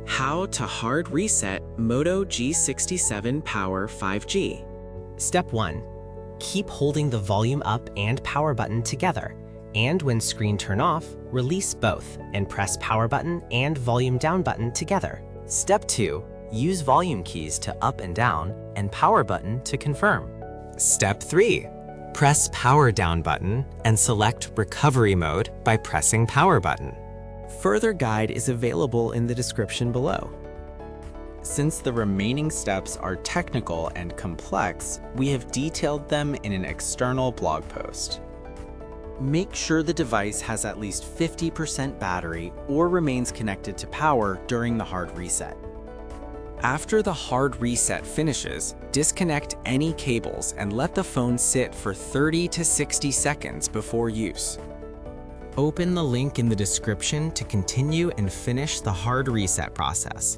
How to hard reset Moto G67 Power 5G. Step 1. Keep holding the volume up and power button together, and when screen turn off, release both and press power button and volume down button together. Step 2. Use volume keys to up and down and power button to confirm. Step 3. Press power down button and select recovery mode by pressing power button. Further guide is available in the description below. Since the remaining steps are technical and complex, we have detailed them in an external blog post. Make sure the device has at least 50% battery or remains connected to power during the hard reset. After the hard reset finishes, disconnect any cables and let the phone sit for 30 to 60 seconds before use. Open the link in the description to continue and finish the hard reset process.